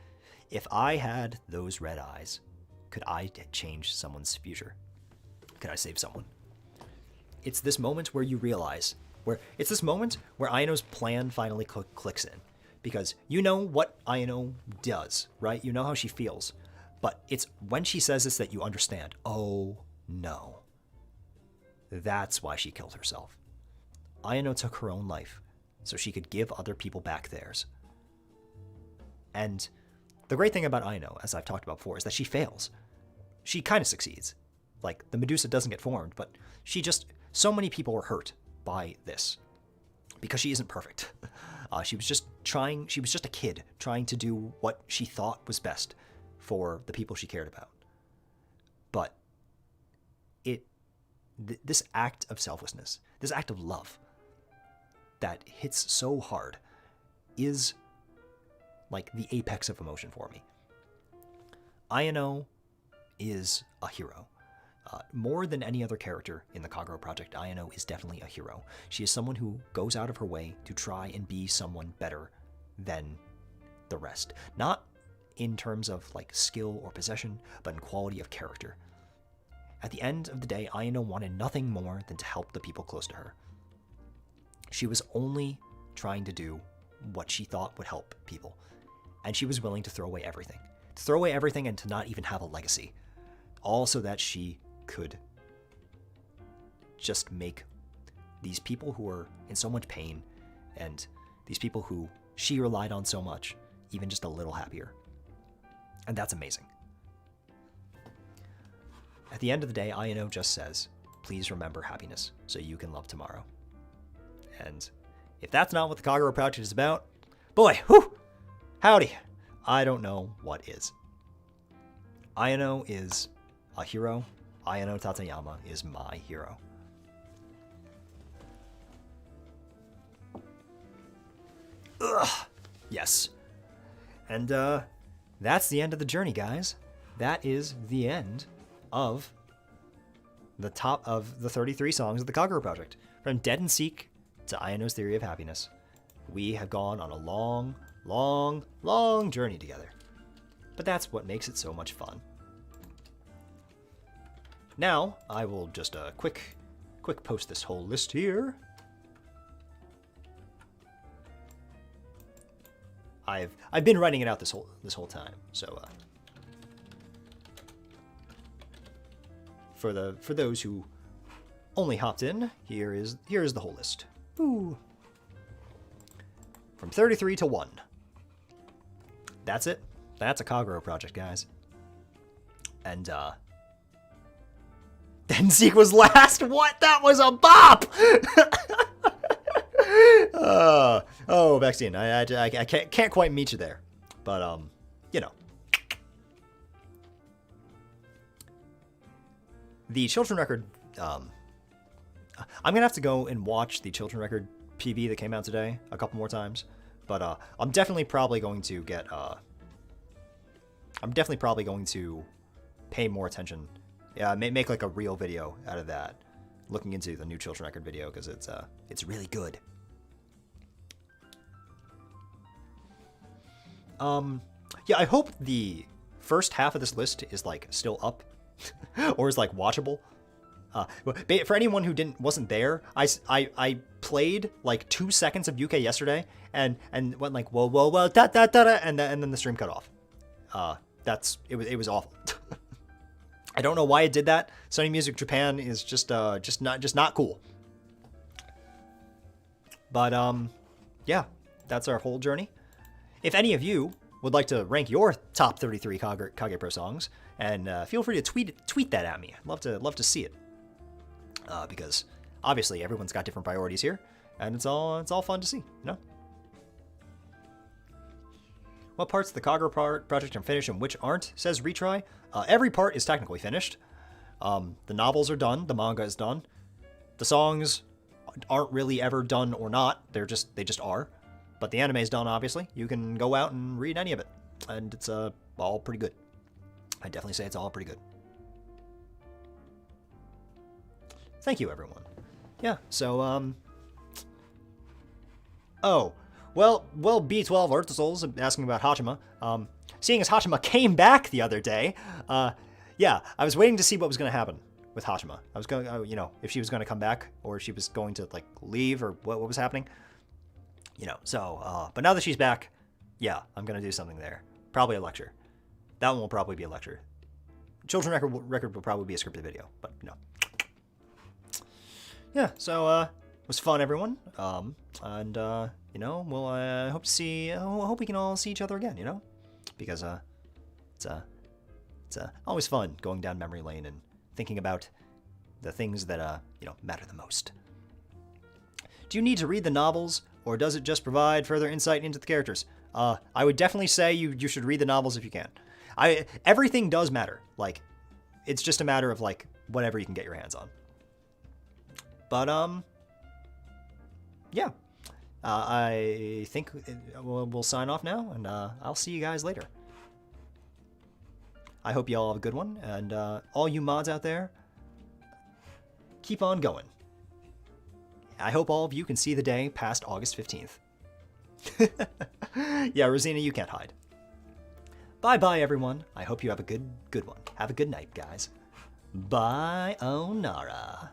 If I had those red eyes, could I change someone's future? Could I save someone? It's this moment where you realize, it's this moment where Ayano's plan finally clicks in. Because you know what Ayano does, right? You know how she feels. But it's when she says this that you understand. Oh, no. That's why she killed herself. Ayano took her own life so she could give other people back theirs. And the great thing about Ayano, as I've talked about before, is that she fails. She kind of succeeds. Like, the Medusa doesn't get formed, but so many people were hurt by this because she isn't perfect. She was just a kid trying to do what she thought was best for the people she cared about. But this act of selflessness, this act of love that hits so hard is like the apex of emotion for me. Ayano is a hero. More than any other character in the Kagepro project, Ayano is definitely a hero. She is someone who goes out of her way to try and be someone better than the rest. Not in terms of like skill or possession, but in quality of character. At the end of the day, Ayano wanted nothing more than to help the people close to her. She was only trying to do what she thought would help people. And she was willing to throw away everything. To throw away everything and to not even have a legacy. All so that she could just make these people who are in so much pain and these people who she relied on so much even just a little happier. And that's amazing. At the end of the day, Ayano just says, please remember happiness so you can love tomorrow. And if that's not what the Kagepro project is about, boy, whew, howdy, I don't know what is. Ayano is a hero. Ayano Tateyama is my hero. Ugh, yes. And that's the end of the journey, guys. That is the end of the top of the 33 songs of the Kagepro project. From Dead and Seek to Ayano's Theory of Happiness. We have gone on a long, long, long journey together. But that's what makes it so much fun. Now, I will just quick post this whole list here. I've been writing it out this whole time, so for those who only hopped in, here is the whole list. Ooh. From 33 to 1. That's it. That's a Kagepro project, guys. And Denseek was last. What? That was a bop. Oh, Vaccine. I can't quite meet you there, but you know. The Children Record. I'm gonna have to go and watch the Children Record PV that came out today a couple more times, but I'm definitely probably going to get. I'm definitely probably going to pay more attention. Yeah, make like a real video out of that, looking into the new Children Record video because it's really good. Yeah, I hope the first half of this list is like still up, or is like watchable. For anyone who wasn't there, I played like 2 seconds of UK yesterday and went like whoa whoa whoa da da da da, and then the stream cut off. It was awful. I don't know why it did that. Sony Music Japan is just not cool. But yeah, that's our whole journey. If any of you would like to rank your top 33 Kagepro songs, and feel free to tweet that at me. I'd love to see it. Because obviously everyone's got different priorities here, and it's all fun to see, you know? What parts of the Kagepro project are finished and which aren't, says Retry. Every part is technically finished. The novels are done. The manga is done. The songs aren't really ever done or not. They just are. But the anime is done, obviously. You can go out and read any of it. And it's all pretty good. I definitely say it's all pretty good. Thank you, everyone. Yeah, so, Oh, well, B12 Artisals asking about Hachima. Seeing as Hachima came back the other day, yeah, I was waiting to see what was going to happen with Hachima. I was going, you know, if she was going to come back or if she was going to, like, leave or what was happening. You know, so, but now that she's back, yeah, I'm going to do something there. Probably a lecture. That one will probably be a lecture. Children record will probably be a scripted video, but, you know. Yeah, so, it was fun, everyone. And, you know, we'll, hope we can all see each other again, you know? Because, it's always fun going down memory lane and thinking about the things that, you know, matter the most. Do you need to read the novels, or does it just provide further insight into the characters? I would definitely say you should read the novels if you can. Everything does matter. Like, it's just a matter of, like, whatever you can get your hands on. But, yeah. I think we'll sign off now, and I'll see you guys later. I hope you all have a good one, and all you mods out there, keep on going. I hope all of you can see the day past August 15th. Yeah, Rosina, you can't hide. Bye-bye, everyone. I hope you have a good one. Have a good night, guys. Bye, Onara.